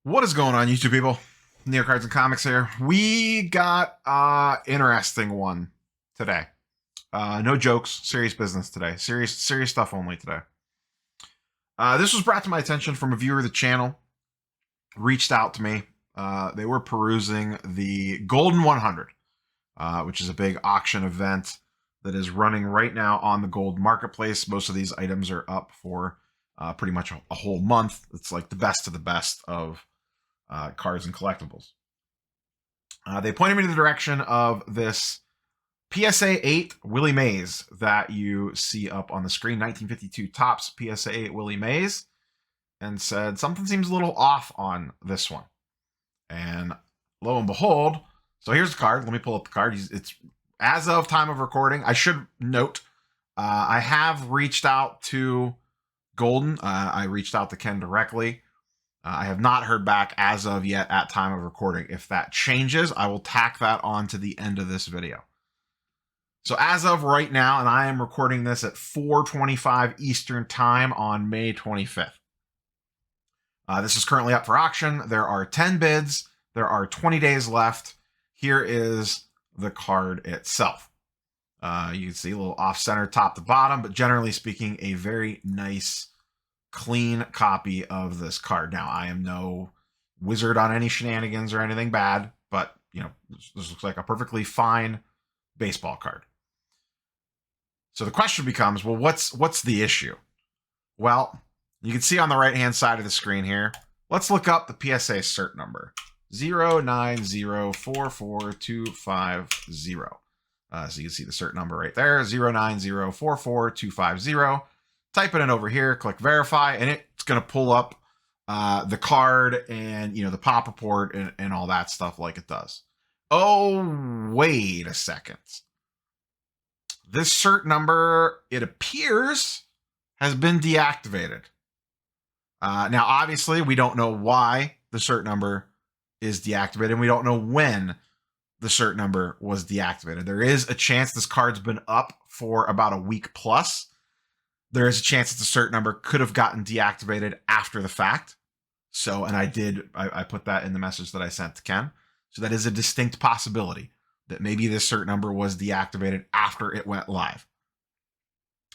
What is going on, YouTube people? Neo Cards and Comics here. We got interesting one today. No jokes, serious business today. Serious stuff only today. This was brought to my attention from a viewer of the channel. Reached out to me. They were perusing the Goldin 100, which is a big auction event that is running right now on the gold marketplace. Most of these items are up for pretty much a whole month. It's like the best of the best of cards and collectibles. They pointed me to the direction of this PSA 8 Willie Mays that you see up on the screen, 1952 Topps PSA 8 Willie Mays, and said something seems a little off on this one. And lo and behold, so here's the card. Let me pull up the card. It's as of time of recording. I should note, I have reached out to Goldin. I reached out to Ken directly. I have not heard back as of yet at time of recording. If that changes, I will tack that on to the end of this video. So as of right now, and I am recording this at 4:25 Eastern Time on May 25th. This is currently up for auction. There are 10 bids. There are 20 days left. Here is the card itself. You can see a little off-center top to bottom, but generally speaking, a very nice clean copy of this card. Now, I am no wizard on any shenanigans or anything bad, but, you know, this looks like a perfectly fine baseball card. So the question becomes, well, what's the issue? Well, you can see on the right-hand side of the screen here, let's look up the PSA cert number, 090442550. So you can see the cert number right there, 090442550. Type it in over here, click verify, and it's going to pull up the card and, you know, the pop report and all that stuff like it does. Oh, wait a second. This cert number, it appears, has been deactivated. Now, obviously, we don't know why the cert number is deactivated, and we don't know when the cert number was deactivated. There is a chance this card's been up for about a week plus. There is a chance that the cert number could have gotten deactivated after the fact. So, and I put that in the message that I sent to Ken. So that is a distinct possibility that maybe this cert number was deactivated after it went live.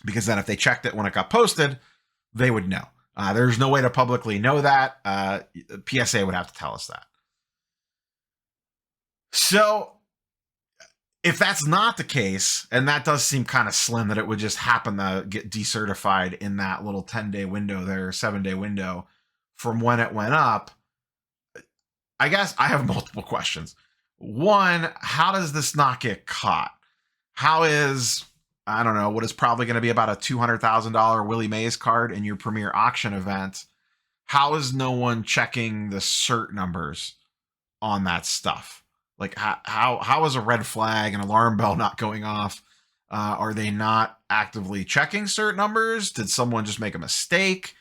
Because then if they checked it when it got posted, they would know. There's no way to publicly know that. PSA would have to tell us that. So, if that's not the case, and that does seem kind of slim that it would just happen to get decertified in that little 10-day window there, 7-day window from when it went up, I guess I have multiple questions. One, how does this not get caught? How is, I don't know, what is probably going to be about a $200,000 Willie Mays card in your premier auction event? How is no one checking the cert numbers on that stuff? Like, how is a red flag, an alarm bell not going off? Are they not actively checking cert numbers? Did someone just make a mistake?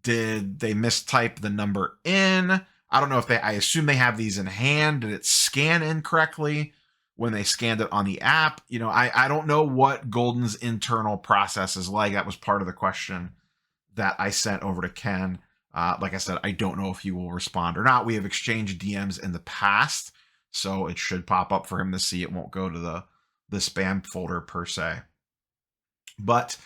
Did they mistype the number in? I don't know if I assume they have these in hand. Did it scan incorrectly when they scanned it on the app? You know, I don't know what Goldin's internal process is like. That was part of the question that I sent over to Ken. Like I said, I don't know if he will respond or not. We have exchanged DMs in the past, so it should pop up for him to see. It won't go to the spam folder per se. But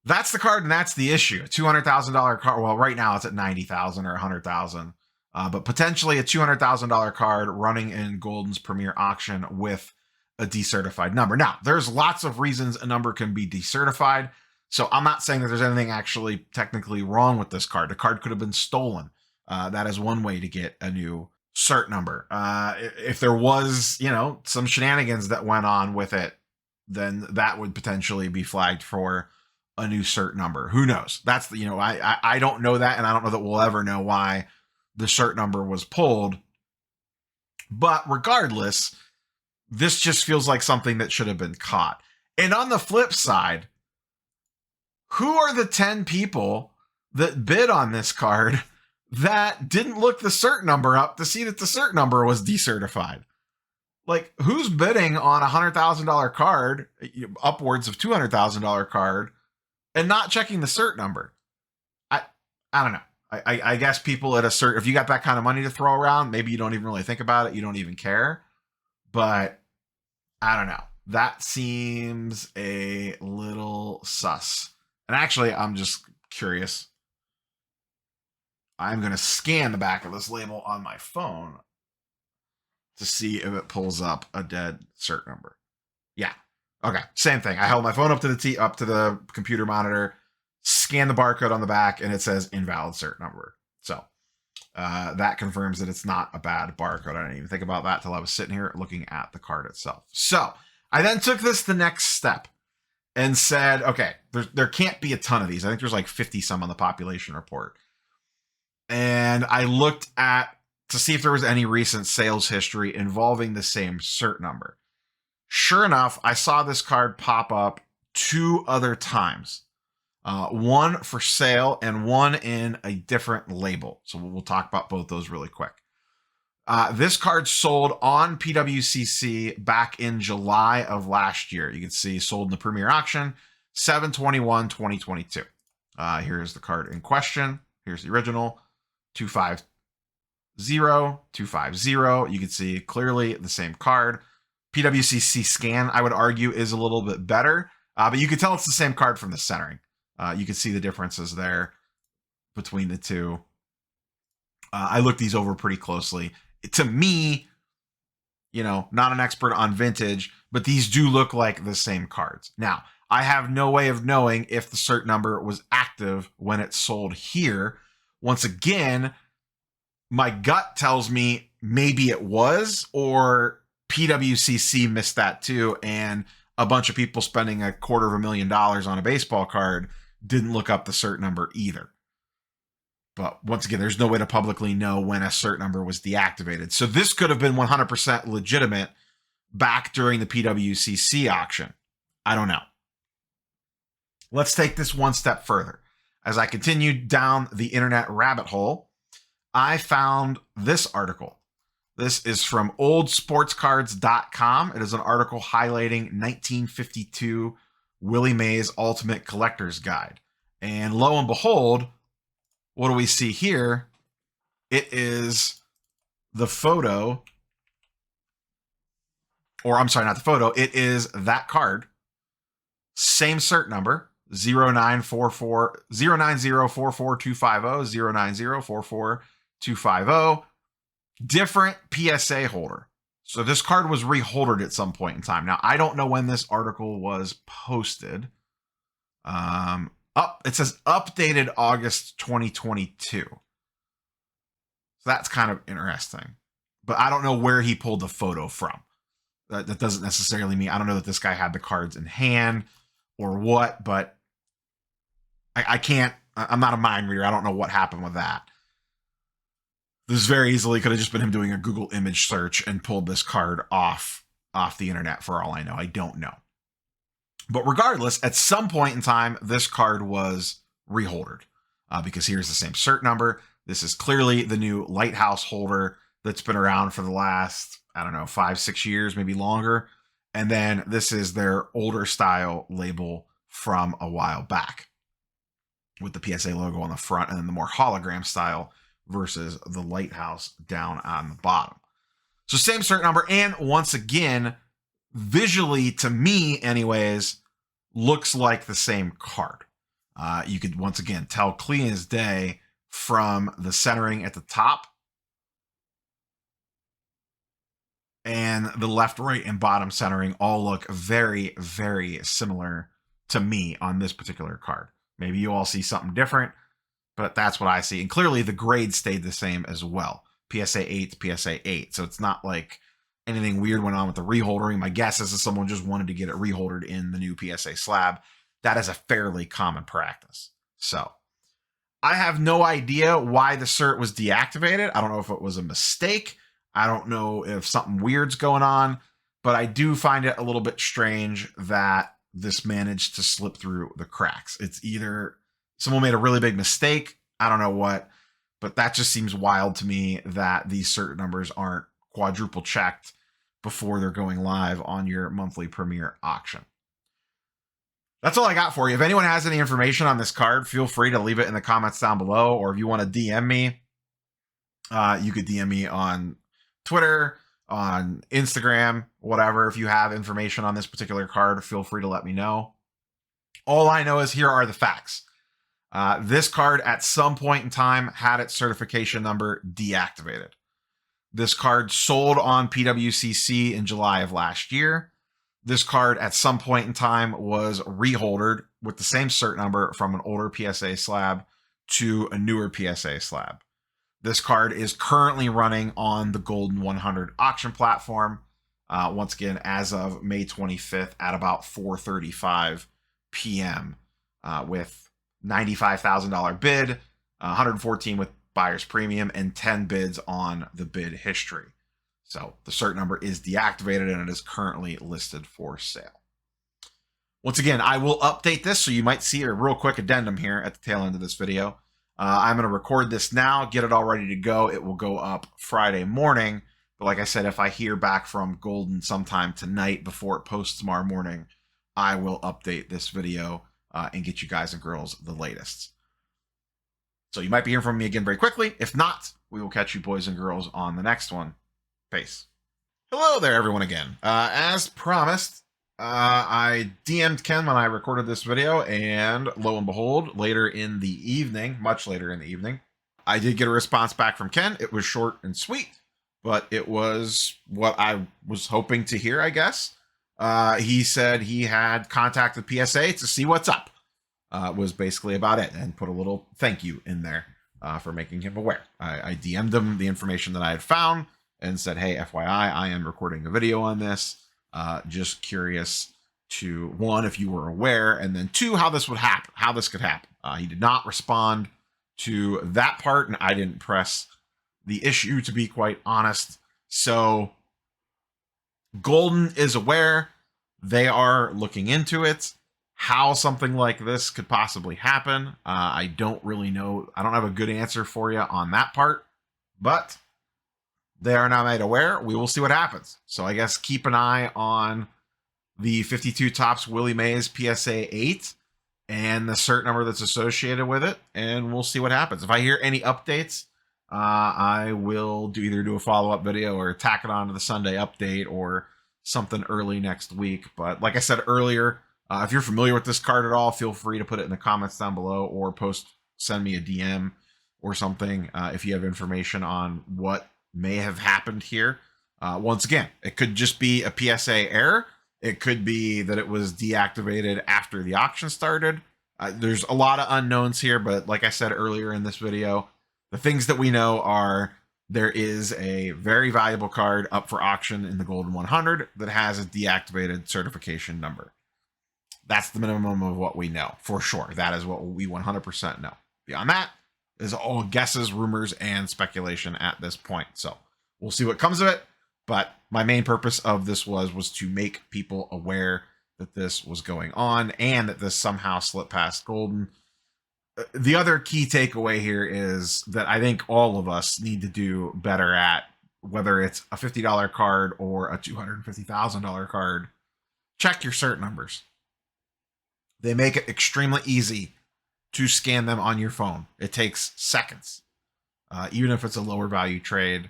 that's the card, and that's the issue. A $200,000 card. Well, right now it's at $90,000 or $100,000. But potentially a $200,000 card running in Goldin's premier auction with a decertified number. Now, there's lots of reasons a number can be decertified. So I'm not saying that there's anything actually technically wrong with this card. The card could have been stolen. That is one way to get a new cert number. If there was, you know, some shenanigans that went on with it, then that would potentially be flagged for a new cert number. Who knows? That's the, you know, I don't know that, and I don't know that we'll ever know why the cert number was pulled. But regardless, this just feels like something that should have been caught. And on the flip side, who are the 10 people that bid on this card that didn't look the cert number up to see that the cert number was decertified? Like, who's bidding on a $100,000 card, upwards of $200,000 card, and not checking the cert number? I don't know. I guess people at a certain, if you got that kind of money to throw around, maybe you don't even really think about it. You don't even care. But I don't know. That seems a little sus. And actually, I'm just curious. I'm going to scan the back of this label on my phone to see if it pulls up a dead cert number. Yeah. Okay. Same thing. I held my phone up to the computer monitor, scan the barcode on the back, and it says invalid cert number. So that confirms that it's not a bad barcode. I didn't even think about that till I was sitting here looking at the card itself. So I then took this the next step and said, okay, there can't be a ton of these. I think there's like 50 some on the population report. And I looked at to see if there was any recent sales history involving the same cert number. Sure enough, I saw this card pop up 2 other times. One for sale and one in a different label. So we'll talk about both those really quick. This card sold on PWCC back in July of last year. You can see sold in the Premier Auction, 7/21/2022. Here's the card in question. Here's the original, 250, 250. You can see clearly the same card. PWCC scan, I would argue, is a little bit better, but you can tell it's the same card from the centering. You can see the differences there between the two. I looked these over pretty closely. To me, not an expert on vintage, but these do look like the same cards. Now, I have no way of knowing if the cert number was active when it sold here. Once again, my gut tells me maybe it was, or PWCC missed that too, and a bunch of people spending $250,000 on a baseball card didn't look up the cert number either. But once again, there's no way to publicly know when a cert number was deactivated. So this could have been 100% legitimate back during the PWCC auction. I don't know. Let's take this one step further. As I continued down the internet rabbit hole, I found this article. This is from oldsportscards.com. It is an article highlighting 1952 Willie Mays Ultimate Collector's Guide. And lo and behold, what do we see here? It is the photo, or I'm sorry, not the photo. It is that card. Same cert number, 09044 09044 250. Different PSA holder. So this card was reholdered at some point in time. Now, I don't know when this article was posted. It says updated August 2022. So that's kind of interesting. But I don't know where he pulled the photo from. That doesn't necessarily mean, I don't know that this guy had the cards in hand or what, but I can't, I'm not a mind reader. I don't know what happened with that. This very easily could have just been him doing a Google image search and pulled this card off the internet for all I know. I don't know. But regardless, at some point in time, this card was reholdered because here's the same cert number. This is clearly the new Lighthouse holder that's been around for the last, 5-6 years, maybe longer. And then this is their older style label from a while back with the PSA logo on the front and then the more hologram style versus the Lighthouse down on the bottom. So same cert number. And once again, visually to me anyways, looks like the same card. You could once again tell clean as day from the centering at the top and the left, right, and bottom centering all look very, very similar to me on this particular card. Maybe you all see something different, but that's what I see. And clearly the grade stayed the same as well. PSA 8 to PSA 8. So it's not like anything weird went on with the reholdering. My guess is that someone just wanted to get it reholdered in the new PSA slab. That is a fairly common practice. So I have no idea why the cert was deactivated. I don't know if it was a mistake. I don't know if something weird's going on, but I do find it a little bit strange that this managed to slip through the cracks. It's either someone made a really big mistake, I don't know what, but that just seems wild to me that these cert numbers aren't quadruple checked before they're going live on your monthly Premier auction. That's all I got for you. If anyone has any information on this card, feel free to leave it in the comments down below. Or if you want to DM me, you could DM me on Twitter, on Instagram, whatever. If you have information on this particular card, feel free to let me know. All I know is here are the facts. This card at some point in time had its certification number deactivated. This card sold on PWCC in July of last year. This card at some point in time was reholdered with the same cert number from an older PSA slab to a newer PSA slab. This card is currently running on the Goldin 100 auction platform. Once again, as of May 25th at about 4:35 p.m. With $95,000 bid, 114 with buyer's premium, and 10 bids on the bid history. So the cert number is deactivated and it is currently listed for sale. Once again, I will update this, so you might see a real quick addendum here at the tail end of this video. I'm going to record this now, get it all ready to go. It will go up Friday morning. But like I said, if I hear back from Goldin sometime tonight before it posts tomorrow morning, I will update this video and get you guys and girls the latest. So you might be hearing from me again very quickly. If not, we will catch you boys and girls on the next one. Peace. Hello there, everyone, again. As promised, I DM'd Ken when I recorded this video, and lo and behold, later in the evening, much later in the evening, I did get a response back from Ken. It was short and sweet, but it was what I was hoping to hear, I guess. He said he had contacted PSA to see what's up. Was basically about it, and put a little thank you in there for making him aware. I DM'd him the information that I had found and said, hey, FYI, I am recording a video on this. Just curious to, one, if you were aware, and then two, how this would happen, how this could happen. He did not respond to that part, and I didn't press the issue, to be quite honest. So Goldin is aware. They are looking into it. How something like this could possibly happen, I don't really know. I don't have a good answer for you on that part, but they are now made aware. We will see what happens. So I guess keep an eye on the 52 Topps Willie Mays PSA 8 and the cert number that's associated with it, and we'll see what happens. If I hear any updates, I will either do a follow-up video or tack it on to the Sunday update or something early next week. But like I said earlier, if you're familiar with this card at all, feel free to put it in the comments down below or send me a DM or something if you have information on what may have happened here. Once again, it could just be a PSA error. It could be that it was deactivated after the auction started. There's a lot of unknowns here, but like I said earlier in this video, the things that we know are there is a very valuable card up for auction in the Goldin 100 that has a deactivated certification number. That's the minimum of what we know, for sure. That is what we 100% know. Beyond that is all guesses, rumors, and speculation at this point. So we'll see what comes of it. But my main purpose of this was to make people aware that this was going on and that this somehow slipped past Goldin. The other key takeaway here is that I think all of us need to do better at, whether it's a $50 card or a $250,000 card, check your cert numbers. They make it extremely easy to scan them on your phone. It takes seconds. Even if it's a lower value trade,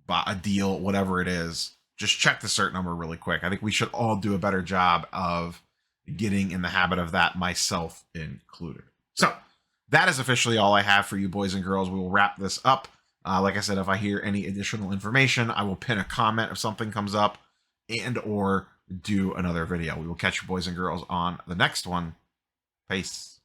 a deal, whatever it is, just check the cert number really quick. I think we should all do a better job of getting in the habit of that, myself included. So that is officially all I have for you boys and girls. We will wrap this up. Like I said, if I hear any additional information, I will pin a comment if something comes up and or do another video. We will catch you boys and girls on the next one. Peace.